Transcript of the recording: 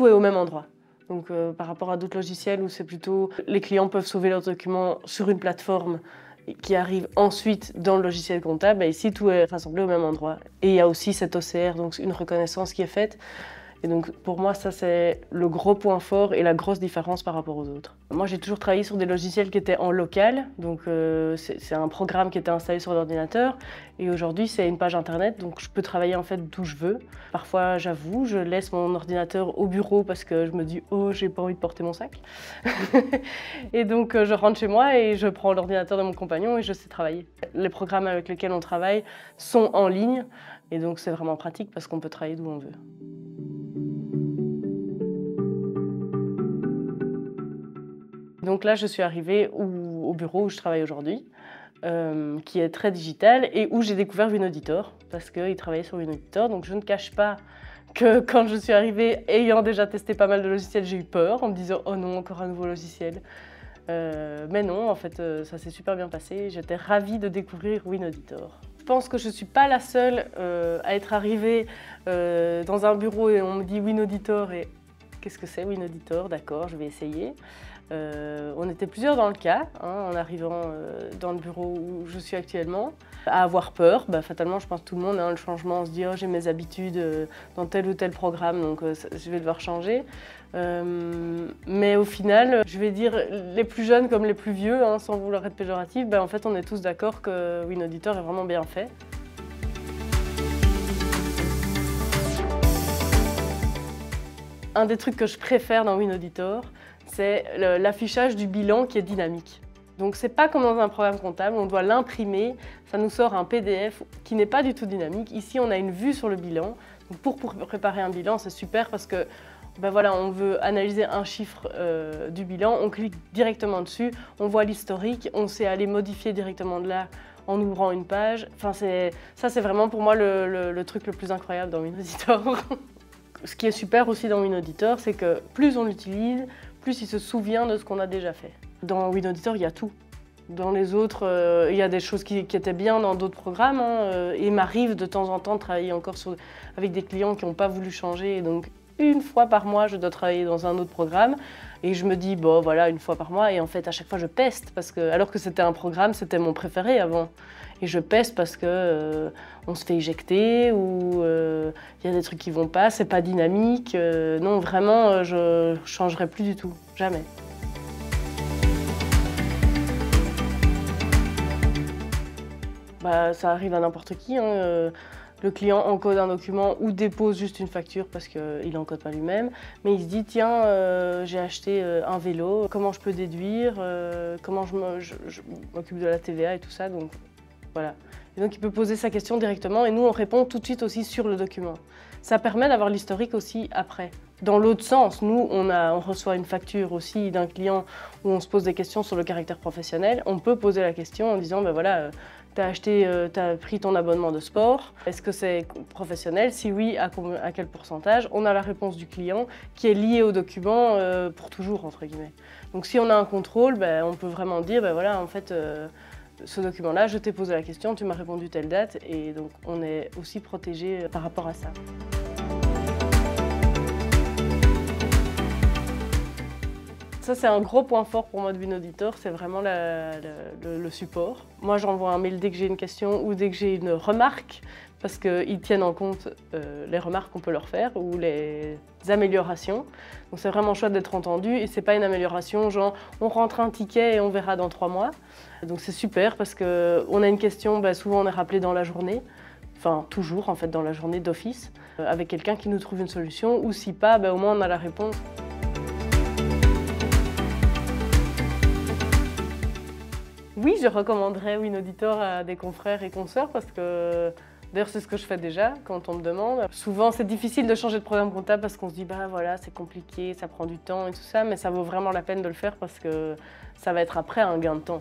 tout est au même endroit. Donc par rapport à d'autres logiciels où c'est plutôt les clients peuvent sauver leurs documents sur une plateforme qui arrive ensuite dans le logiciel comptable, bah ici tout est rassemblé au même endroit. Et il y a aussi cette OCR, donc une reconnaissance qui est faite. Et donc pour moi ça c'est le gros point fort et la grosse différence par rapport aux autres. Moi j'ai toujours travaillé sur des logiciels qui étaient en local, donc c'est un programme qui était installé sur l'ordinateur et aujourd'hui c'est une page internet, donc je peux travailler en fait d'où je veux. Parfois j'avoue, je laisse mon ordinateur au bureau parce que je me dis oh j'ai pas envie de porter mon sac. Et donc je rentre chez moi et je prends l'ordinateur de mon compagnon et je sais travailler. Les programmes avec lesquels on travaille sont en ligne et donc c'est vraiment pratique parce qu'on peut travailler d'où on veut. Donc là, je suis arrivée au bureau où je travaille aujourd'hui, qui est très digital et où j'ai découvert Winauditor parce qu'il travaillait sur Winauditor. Donc je ne cache pas que quand je suis arrivée, ayant déjà testé pas mal de logiciels, j'ai eu peur en me disant « Oh non, encore un nouveau logiciel ». Mais non, en fait, ça s'est super bien passé. J'étais ravie de découvrir Winauditor. Je pense que je ne suis pas la seule à être arrivée dans un bureau et on me dit Winauditor et qu'est-ce que c'est Winauditor? D'accord, je vais essayer. On était plusieurs dans le cas, en arrivant dans le bureau où je suis actuellement, à avoir peur. Fatalement, je pense que tout le monde, le changement, on se dit oh, j'ai mes habitudes dans tel ou tel programme, donc je vais devoir changer. Mais au final, je vais dire les plus jeunes comme les plus vieux, sans vouloir être péjoratif, en fait on est tous d'accord que Winauditor est vraiment bien fait. Un des trucs que je préfère dans Winauditor, c'est l'affichage du bilan qui est dynamique. Donc c'est pas comme dans un programme comptable, on doit l'imprimer, ça nous sort un PDF qui n'est pas du tout dynamique. Ici on a une vue sur le bilan. Donc pour préparer un bilan, c'est super parce que voilà, on veut analyser un chiffre du bilan, on clique directement dessus, on voit l'historique, on sait aller modifier directement de là en ouvrant une page. Enfin, ça c'est vraiment pour moi le truc le plus incroyable dans Winauditor. Ce qui est super aussi dans Winauditor, c'est que plus on l'utilise, plus il se souvient de ce qu'on a déjà fait. Dans Winauditor, il y a tout. Dans les autres, il y a des choses qui étaient bien dans d'autres programmes. Il m'arrive de temps en temps de travailler encore avec des clients qui n'ont pas voulu changer. Et donc, une fois par mois, je dois travailler dans un autre programme. Et je me dis, bon, voilà, une fois par mois. Et en fait, à chaque fois, je peste. Alors que c'était un programme, c'était mon préféré avant. Et je peste parce que on se fait éjecter ou il y a des trucs qui vont pas, c'est pas dynamique. Non, vraiment, je changerai plus du tout. Jamais. Ça arrive à n'importe qui. Le client encode un document ou dépose juste une facture parce qu'il n'encode pas lui-même. Mais il se dit, tiens, j'ai acheté un vélo, comment je peux déduire, comment je m'occupe de la TVA et tout ça. Donc, voilà. Et donc il peut poser sa question directement et nous on répond tout de suite aussi sur le document. Ça permet d'avoir l'historique aussi après. Dans l'autre sens, nous on reçoit une facture aussi d'un client où on se pose des questions sur le caractère professionnel. On peut poser la question en disant voilà, t'as pris ton abonnement de sport, est-ce que c'est professionnel? Si oui, à quel pourcentage? On a la réponse du client qui est liée au document pour toujours entre guillemets. Donc si on a un contrôle, on peut vraiment dire voilà en fait ce document-là, je t'ai posé la question, tu m'as répondu telle date et donc on est aussi protégé par rapport à ça. Ça, c'est un gros point fort pour moi de Winauditor, c'est vraiment le support. Moi, j'envoie un mail dès que j'ai une question ou dès que j'ai une remarque, parce qu'ils tiennent en compte les remarques qu'on peut leur faire ou les améliorations. Donc c'est vraiment chouette d'être entendu et c'est pas une amélioration genre on rentre un ticket et on verra dans 3 mois. Donc c'est super parce qu'on a une question, souvent on est rappelé dans la journée, enfin toujours en fait dans la journée d'office, avec quelqu'un qui nous trouve une solution ou si pas, au moins on a la réponse. Oui, je recommanderais Winauditor à des confrères et consoeurs parce que d'ailleurs c'est ce que je fais déjà quand on me demande. Souvent c'est difficile de changer de programme comptable parce qu'on se dit voilà c'est compliqué, ça prend du temps et tout ça, mais ça vaut vraiment la peine de le faire parce que ça va être après un gain de temps.